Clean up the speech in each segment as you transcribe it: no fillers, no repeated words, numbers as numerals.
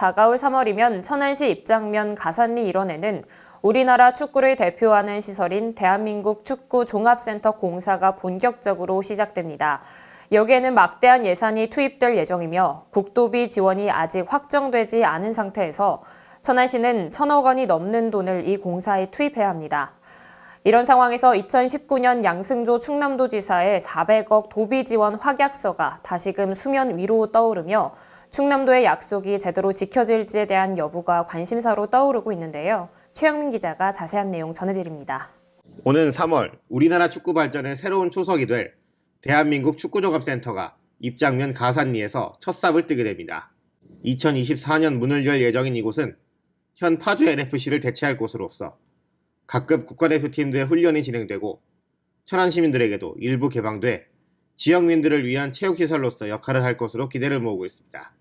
다가올 3월이면 천안시 입장면 가산리 일원에는 우리나라 축구를 대표하는 시설인 대한민국 축구종합센터 공사가 본격적으로 시작됩니다. 여기에는 막대한 예산이 투입될 예정이며 국도비 지원이 아직 확정되지 않은 상태에서 천안시는 1,000억 원이 넘는 돈을 이 공사에 투입해야 합니다. 이런 상황에서 2019년 양승조 충남도지사의 400억 도비 지원 확약서가 다시금 수면 위로 떠오르며 충남도의 약속이 제대로 지켜질지에 대한 여부가 관심사로 떠오르고 있는데요. 최영민 기자가 자세한 내용 전해드립니다. 오는 3월 우리나라 축구 발전의 새로운 초석이 될 대한민국 축구종합센터가 입장면 가산리에서 첫 삽을 뜨게 됩니다. 2024년 문을 열 예정인 이곳은 현 파주 NFC를 대체할 곳으로서 각급 국가대표팀들의 훈련이 진행되고 천안 시민들에게도 일부 개방돼 지역민들을 위한 체육시설로서 역할을 할 것으로 기대를 모으고 있습니다.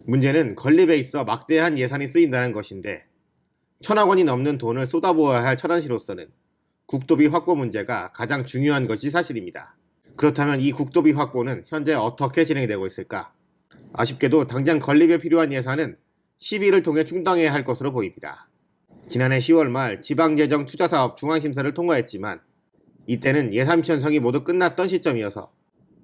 문제는 건립에 있어 막대한 예산이 쓰인다는 것인데 1,000억 원이 넘는 돈을 쏟아부어야 할 천안시로서는 국도비 확보 문제가 가장 중요한 것이 사실입니다. 그렇다면 이 국도비 확보는 현재 어떻게 진행되고 있을까? 아쉽게도 당장 건립에 필요한 예산은 시비를 통해 충당해야 할 것으로 보입니다. 지난해 10월 말 지방재정 투자사업 중앙심사를 통과했지만 이때는 예산 편성이 모두 끝났던 시점이어서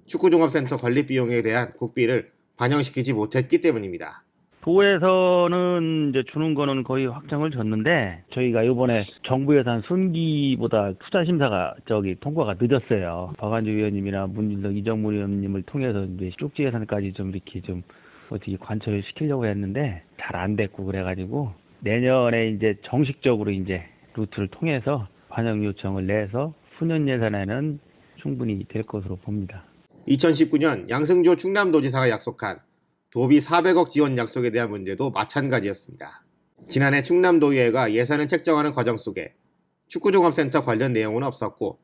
축구종합센터 건립 비용에 대한 국비를 반영시키지 못했기 때문입니다. 도에서는 이제 주는 거는 거의 확정을 줬는데 저희가 이번에 정부 예산 순기보다 투자 심사가 통과가 늦었어요. 박완주 위원님이나 문진석 이정문 위원님을 통해서 이제 쪽지 예산까지 이렇게 어떻게 관철을 시키려고 했는데 잘 안 됐고 그래가지고 내년에 이제 정식적으로 이제 루트를 통해서 반영 요청을 내서 후년 예산에는 충분히 될 것으로 봅니다. 2019년 양승조 충남도지사가 약속한 도비 400억 지원 약속에 대한 문제도 마찬가지였습니다. 지난해 충남도의회가 예산을 책정하는 과정 속에 축구종합센터 관련 내용은 없었고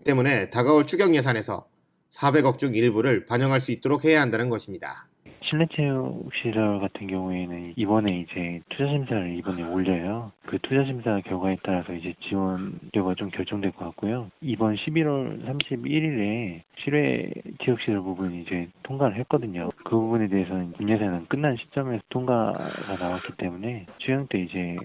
때문에 다가올 추경 예산에서 400억 중 일부를 반영할 수 있도록 해야 한다는 것입니다. 실내체육시설 같은 경우에는 이번에 이제 투자심사를 이번에 올려요. 그 투자심사 결과에 따라서 이제 지원 결과가 좀 결정될 것 같고요. 이번 11월 31일에 실외체육시설 부분이 이제 통과를 했거든요. 그 부분에 대해서는 예산은 끝난 시점에서 통과가 나왔기 때문에 추경 때 이제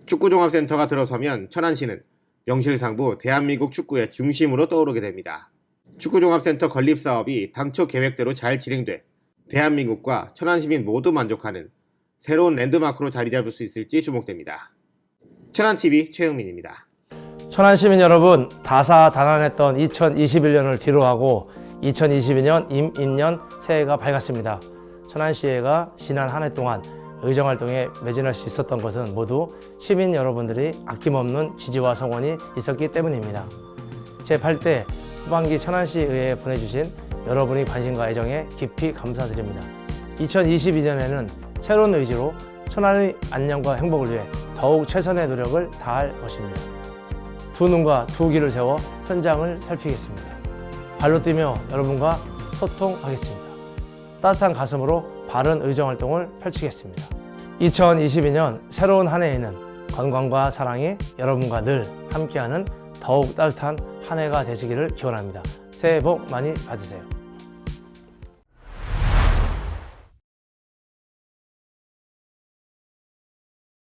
축구종합센터가 들어서면 천안시는 명실상부 대한민국 축구의 중심으로 떠오르게 됩니다. 축구종합센터 건립 사업이 당초 계획대로 잘 진행돼 대한민국과 천안시민 모두 만족하는 새로운 랜드마크로 자리 잡을 수 있을지 주목됩니다. 천안TV 최영민입니다. 천안시민 여러분, 다사다난했던 2021년을 뒤로하고 2022년 임인년 새해가 밝았습니다. 천안시의회가 지난 한 해 동안 의정활동에 매진할 수 있었던 것은 모두 시민 여러분들이 아낌없는 지지와 성원이 있었기 때문입니다. 제8대 후반기 천안시의회에 보내주신 여러분의 관심과 애정에 깊이 감사드립니다. 2022년에는 새로운 의지로 천안의 안녕과 행복을 위해 더욱 최선의 노력을 다할 것입니다. 두 눈과 두 귀를 세워 현장을 살피겠습니다. 발로 뛰며 여러분과 소통하겠습니다. 따뜻한 가슴으로 바른 의정활동을 펼치겠습니다. 2022년 새로운 한 해에는 건강과 사랑이 여러분과 늘 함께하는 더욱 따뜻한 한 해가 되시기를 기원합니다. 새해 복 많이 받으세요.